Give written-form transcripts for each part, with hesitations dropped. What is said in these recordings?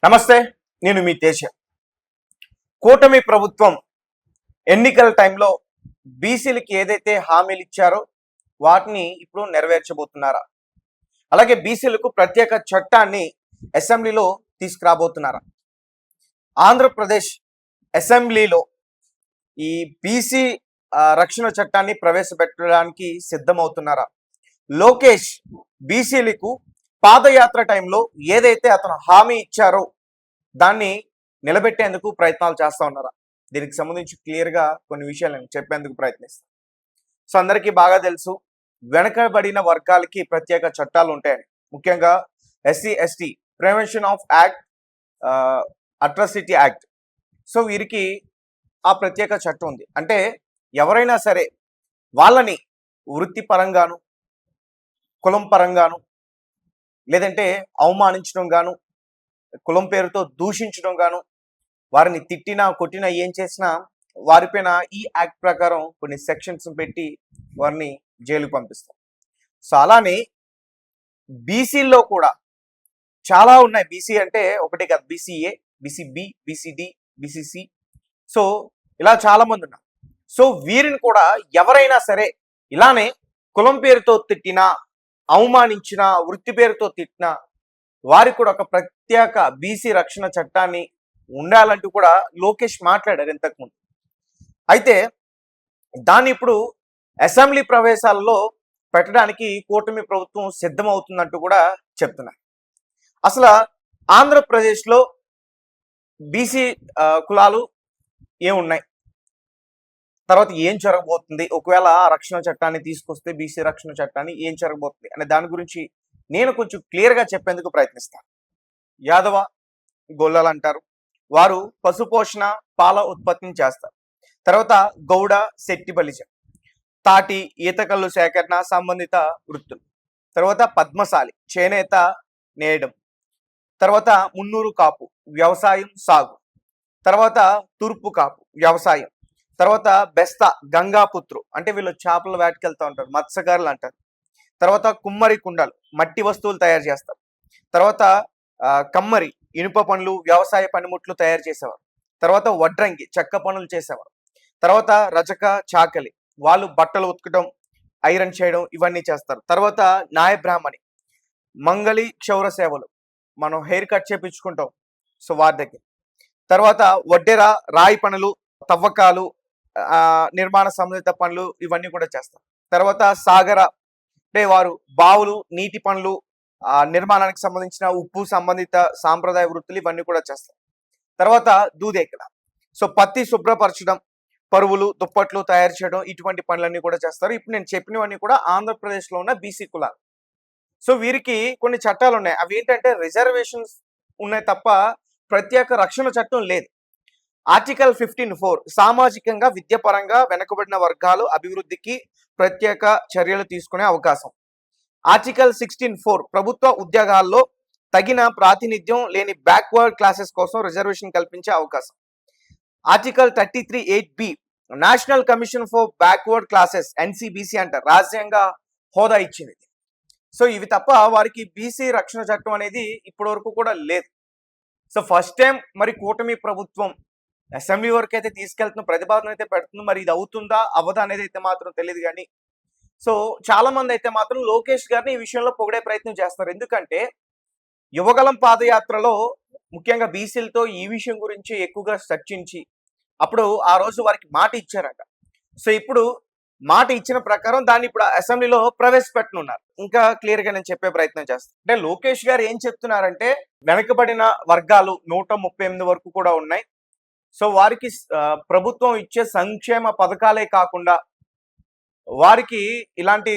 నమస్తే, నేను మీ తేజ. కూటమి ప్రభుత్వం ఎన్నికల టైంలో బీసీలకి ఏదైతే హామీలు ఇచ్చారో వాటిని ఇప్పుడు నెరవేర్చబోతున్నారా? అలాగే బీసీలకు ప్రత్యేక చట్టాన్ని అసెంబ్లీలో తీసుకురాబోతున్నారా? ఆంధ్రప్రదేశ్ అసెంబ్లీలో ఈ బీసీ రక్షణ చట్టాన్ని ప్రవేశపెట్టడానికి సిద్ధమవుతున్నారా? లోకేష్ బీసీలకు పాదయాత్ర టైంలో ఏదైతే అతను హామీ ఇచ్చారో దాన్ని నిలబెట్టేందుకు ప్రయత్నాలు చేస్తూ ఉన్నారా? దీనికి సంబంధించి క్లియర్గా కొన్ని విషయాలు నేను చెప్పేందుకు ప్రయత్నిస్తాను. సో అందరికీ బాగా తెలుసు, వెనకబడిన వర్గాలకి ప్రత్యేక చట్టాలు ఉంటాయని. ముఖ్యంగా SC ST prevention of act, atrocity act. So వీరికి ఆ ప్రత్యేక చట్టం ఉంది. అంటే ఎవరైనా సరే వాళ్ళని వృత్తిపరంగాను, కులం పరంగాను, లేదంటే అవమానించడం గాను, కులం పేరుతో దూషించడం గాను, వారిని తిట్టినా కొట్టినా ఏం చేసినా వారిపైన ఈ యాక్ట్ ప్రకారం కొన్ని సెక్షన్స్ పెట్టి వారిని జైలుకు పంపిస్తారు. సో అలానే బీసీల్లో కూడా చాలా ఉన్నాయి. బీసీ అంటే ఒకటే కాదు, BCA, BCB, BCD, BCC. So ఇలా చాలా మంది ఉన్నారు. సో వీరిని కూడా ఎవరైనా సరే ఇలానే కులం పేరుతో తిట్టినా, అవమానించిన, వృత్తి పేరుతో తిట్టిన వారికి కూడా ఒక ప్రత్యేక బీసీ రక్షణ చట్టాన్ని ఉండాలంటూ కూడా లోకేష్ మాట్లాడారు ఇంతకుముందు. అయితే దాన్ని ఇప్పుడు అసెంబ్లీ ప్రవేశాలలో పెట్టడానికి కూటమి ప్రభుత్వం సిద్ధమవుతుందంటూ కూడా చెప్తున్నారు. అసలు ఆంధ్రప్రదేశ్లో బీసీ కులాలు ఏమున్నాయి, తర్వాత ఏం జరగబోతుంది, ఒకవేళ ఆ రక్షణ చట్టాన్ని తీసుకొస్తే బీసీ రక్షణ చట్టాన్ని ఏం జరగబోతుంది అనే దాని గురించి నేను కొంచెం క్లియర్గా చెప్పేందుకు ప్రయత్నిస్తాను. యాదవ గొల్లలు అంటారు, వారు పశుపోషణ, పాల ఉత్పత్తిని చేస్తారు. తర్వాత గౌడ, శెట్టి బలిజ, తాటి, ఈతకల్లు సేకరణ సంబంధిత వృత్తులు. తర్వాత పద్మశాలి, చేనేత, నేయడం. తర్వాత మున్నూరు కాపు, వ్యవసాయం, సాగు. తర్వాత తూర్పు కాపు, వ్యవసాయం. తర్వాత బెస్త, గంగాపుత్రు అంటే వీళ్ళు చేపల వేటకి వెళ్తూ ఉంటారు, మత్స్యకారులు అంటారు. తర్వాత కుమ్మరి కుండలు, మట్టి వస్తువులు తయారు చేస్తారు. తర్వాత కమ్మరి, ఇనుప పనులు, వ్యవసాయ పనిముట్లు తయారు చేసేవారు. తర్వాత వడ్రంగి, చెక్క పనులు చేసేవారు. తర్వాత రజక, చాకలి, వాళ్ళు బట్టలు ఉతకడం, ఐరన్ చేయడం ఇవన్నీ చేస్తారు. తర్వాత నాయ బ్రాహ్మణి, మంగళి, క్షౌర సేవలు, మనం హెయిర్ కట్ చేపించుకుంటాం, సో వారి దగ్గర. తర్వాత వడ్డెర, రాయి పనులు, తవ్వకాలు, నిర్మాణ సంబంధిత పనులు ఇవన్నీ కూడా చేస్తారు. తర్వాత సాగర అంటే వారు బావులు, నీటి పనులు, నిర్మాణానికి సంబంధించిన ఉప్పు సంబంధిత సాంప్రదాయ వృత్తులు ఇవన్నీ కూడా చేస్తారు. తర్వాత దూదేకల, సో పత్తి శుభ్రపరచడం, పరువులు, దుప్పట్లు తయారు చేయడం ఇటువంటి పనులన్నీ కూడా చేస్తారు. ఇప్పుడు నేను చెప్పినవన్నీ కూడా ఆంధ్రప్రదేశ్లో ఉన్న బీసీ కులాలు. సో వీరికి కొన్ని చట్టాలు ఉన్నాయి. అవి ఏంటంటే రిజర్వేషన్స్ ఉన్నాయి తప్ప ప్రత్యేక రక్షణ చట్టం లేదు. ఆర్టికల్ 15(4) సామాజికంగా, విద్యాపరంగా వెనుకబడిన వర్గాలు అభివృద్ధికి ప్రత్యేక చర్యలు తీసుకునే అవకాశం. ఆర్టికల్ 16(4) ప్రభుత్వ ఉద్యోగాల్లో తగిన ప్రాతినిధ్యం లేని బ్యాక్వర్డ్ క్లాసెస్ కోసం రిజర్వేషన్ కల్పించే అవకాశం. Article 33(8)(b) national commission for backward classes, NCBC అంట, రాజ్యాంగ హోదా ఇచ్చింది. సో ఇవి తప్ప వారికి బీసీ రక్షణ చట్టం అనేది ఇప్పటి వరకు కూడా లేదు. సో ఫస్ట్ టైం మరి కూటమి ప్రభుత్వం అసెంబ్లీ వరకు అయితే తీసుకెళ్తున్న ప్రతిపాదన అయితే పెడుతుంది. మరి ఇది అవుతుందా అవ్వదా అనేది అయితే మాత్రం తెలియదు. కానీ సో చాలా మంది అయితే మాత్రం లోకేష్ గారిని ఈ విషయంలో పొగిడే ప్రయత్నం చేస్తారు. ఎందుకంటే యువగలం పాదయాత్రలో ముఖ్యంగా బీసీలతో ఈ విషయం గురించి ఎక్కువగా చర్చించి అప్పుడు ఆ రోజు వారికి మాట ఇచ్చారట. సో ఇప్పుడు మాట ఇచ్చిన ప్రకారం దాన్ని ఇప్పుడు అసెంబ్లీలో ప్రవేశపెట్టనున్నారు. ఇంకా క్లియర్గా నేను చెప్పే ప్రయత్నం చేస్తాను. అంటే లోకేష్ గారు ఏం చెప్తున్నారంటే వెనకబడిన వర్గాలు 138 వరకు కూడా ఉన్నాయి. సో వారికి ప్రభుత్వం ఇచ్చే సంక్షేమ పథకాలే కాకుండా వారికి ఇలాంటి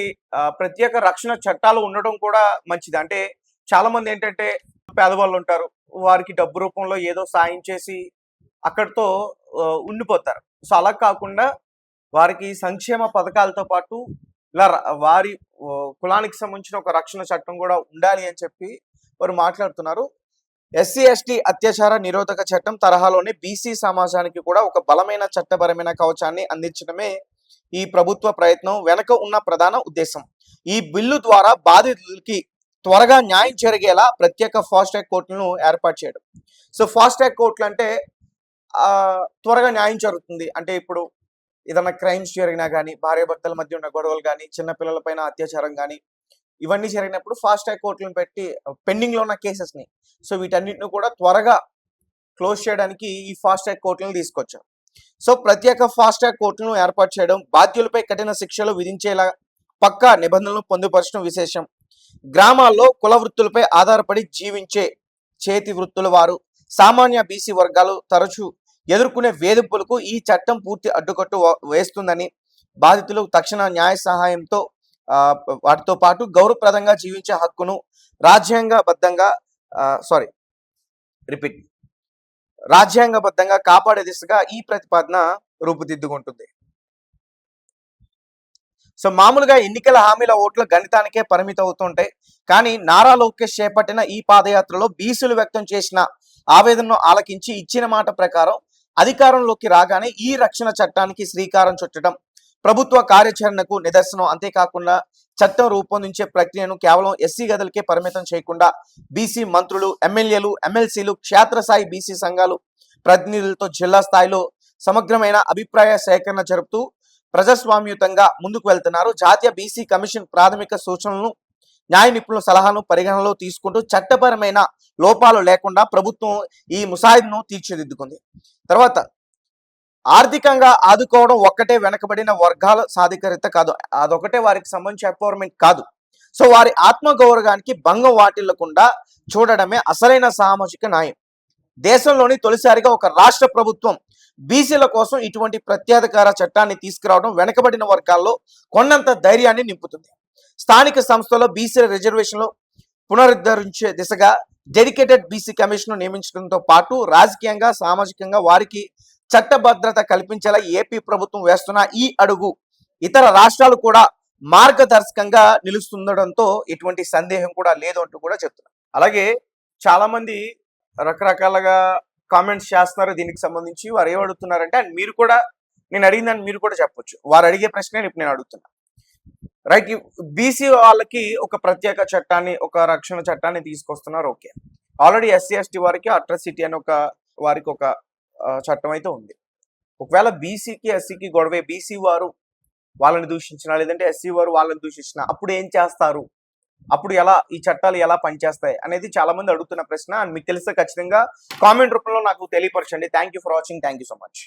ప్రత్యేక రక్షణ చట్టాలు ఉండడం కూడా మంచిది. అంటే చాలా మంది ఏంటంటే పేదవాళ్ళు ఉంటారు, వారికి డబ్బు రూపంలో ఏదో సాయం చేసి అక్కడితో ఉండిపోతారు. సో అలా కాకుండా వారికి సంక్షేమ పథకాలతో పాటు ఇలా వారి కులానికి సంబంధించిన ఒక రక్షణ చట్టం కూడా ఉండాలి అని చెప్పి వారు మాట్లాడుతున్నారు. ఎస్సీ ఎస్టీ అత్యాచార నిరోధక చట్టం తరహాలోనే బీసీ సమాజానికి కూడా ఒక బలమైన చట్టపరమైన కవచాన్ని అందించడమే ఈ ప్రభుత్వ ప్రయత్నం వెనక ఉన్న ప్రధాన ఉద్దేశం. ఈ బిల్లు ద్వారా బాధితులకి త్వరగా న్యాయం జరిగేలా ప్రత్యేక ఫాస్ట్ ట్రాక్ కోర్టులను ఏర్పాటు చేయడం. సో ఫాస్ట్ ట్రాక్ కోర్టులు అంటే త్వరగా న్యాయం జరుగుతుంది. అంటే ఇప్పుడు ఏదైనా క్రైమ్స్ జరిగినా కానీ, భార్యాభర్తల మధ్య ఉన్న గొడవలు కానీ, చిన్నపిల్లల పైన అత్యాచారం కానీ, ఇవన్నీ జరిగినప్పుడు ఫాస్ట్ ట్రాక్ కోర్టులను పెట్టి పెండింగ్లో ఉన్న కేసెస్ని, సో వీటన్నిటిని కూడా త్వరగా క్లోజ్ చేయడానికి ఈ ఫాస్ట్ ట్రాక్ కోర్టులను తీసుకొచ్చారు. సో ప్రత్యేక ఫాస్ట్ ట్రాక్ కోర్టులను ఏర్పాటు చేయడం, బాధ్యులపై కఠిన శిక్షలు విధించేలా పక్కా నిబంధనలు పొందుపరచడం విశేషం. గ్రామాల్లో కుల వృత్తులపై ఆధారపడి జీవించే చేతి వృత్తుల వారు, సామాన్య బీసీ వర్గాలు తరచూ ఎదుర్కొనే వేధింపులకు ఈ చట్టం పూర్తి అడ్డుకట్టు వేస్తుందని, బాధితులు తక్షణ న్యాయ సహాయంతో వాటితో పాటు గౌరవప్రదంగా జీవించే హక్కును రాజ్యాంగబద్ధంగా రాజ్యాంగబద్ధంగా కాపాడే దిశగా ఈ ప్రతిపాదన రూపుదిద్దుకుంటుంది. సో మామూలుగా ఎన్నికల హామీల ఓట్ల గణితానికే పరిమితం అవుతుంటాయి. కానీ నారా లోకేష్ చేపట్టిన ఈ పాదయాత్రలో బీసీలు వ్యక్తం చేసిన ఆవేదనను ఆలకించి ఇచ్చిన మాట ప్రకారం అధికారంలోకి రాగానే ఈ రక్షణ చట్టానికి శ్రీకారం చుట్టడం ప్రభుత్వ కార్యాచరణకు నిదర్శనం. అంతేకాకుండా చట్టం రూపొందించే ప్రక్రియను కేవలం ఎస్సీ గదులకే పరిమితం చేయకుండా బీసీ మంత్రులు, ఎమ్మెల్యేలు, ఎమ్మెల్సీలు, క్షేత్రస్థాయి బీసీ సంఘాలు ప్రతినిధులతో జిల్లా స్థాయిలో సమగ్రమైన అభిప్రాయ సేకరణ జరుపుతూ ప్రజాస్వామ్యుతంగా ముందుకు వెళ్తున్నారు. జాతీయ బీసీ కమిషన్ ప్రాథమిక సూచనలను, న్యాయ నిపుణుల సలహాను పరిగణనలో తీసుకుంటూ చట్టపరమైన లోపాలు లేకుండా ప్రభుత్వం ఈ ముసాయిదాను తీర్చిదిద్దుకుంది. తర్వాత ఆర్థికంగా ఆదుకోవడం ఒక్కటే వెనకబడిన వర్గాల సాధికారిత కాదు, అదొకటే వారికి సంబంధించి ఎంపవర్మెంట్ కాదు. సో వారి ఆత్మగౌరవానికి భంగం వాటిల్లకుండా చూడడమే అసలైన సామాజిక న్యాయం. దేశంలోని తొలిసారిగా ఒక రాష్ట్ర ప్రభుత్వం బీసీల కోసం ఇటువంటి ప్రత్యేకార చట్టాన్ని తీసుకురావడం వెనకబడిన వర్గాల్లో కొన్నంత ధైర్యాన్ని నింపుతుంది. స్థానిక సంస్థలో బీసీల రిజర్వేషన్లు పునరుద్ధరించే దిశగా డెడికేటెడ్ బీసీ కమిషన్ నియమించడంతో పాటు రాజకీయంగా, సామాజికంగా వారికి చట్టభద్రత కల్పించేలా ఏపీ ప్రభుత్వం వేస్తున్న ఈ అడుగు ఇతర రాష్ట్రాలు కూడా మార్గదర్శకంగా నిలుస్తుండడంతో ఎటువంటి సందేహం కూడా లేదు అంటూ కూడా చెప్తున్నారు. అలాగే చాలా మంది రకరకాలుగా కామెంట్స్ చేస్తున్నారు దీనికి సంబంధించి. వారు ఏం అడుగుతున్నారంటే, అండ్ మీరు కూడా, నేను అడిగిందని మీరు కూడా చెప్పొచ్చు, వారు అడిగే ప్రశ్నే ఇప్పుడు నేను అడుగుతున్నా. రైట్, బీసీ వాళ్ళకి ఒక ప్రత్యేక చట్టాన్ని, ఒక రక్షణ చట్టాన్ని తీసుకొస్తున్నారు. ఓకే, ఆల్రెడీ ఎస్సీ ఎస్టీ వారికి అట్రాసిటీ అని వారికి ఒక చట్టం అయితే ఉంది. ఒకవేళ బీసీకి ఎస్సీకి గొడవే, బీసీ వారు వాళ్ళని దూషించినా లేదంటే ఎస్సీ వారు వాళ్ళని దూషించినా అప్పుడు ఏం చేస్తారు, అప్పుడు ఎలా ఈ చట్టాలు ఎలా పనిచేస్తాయి అనేది చాలా మంది అడుగుతున్న ప్రశ్న. అండ్ మీకు తెలిస్తే ఖచ్చితంగా కామెంట్ రూపంలో నాకు తెలియపరచండి. Thank you for watching. Thank you so much.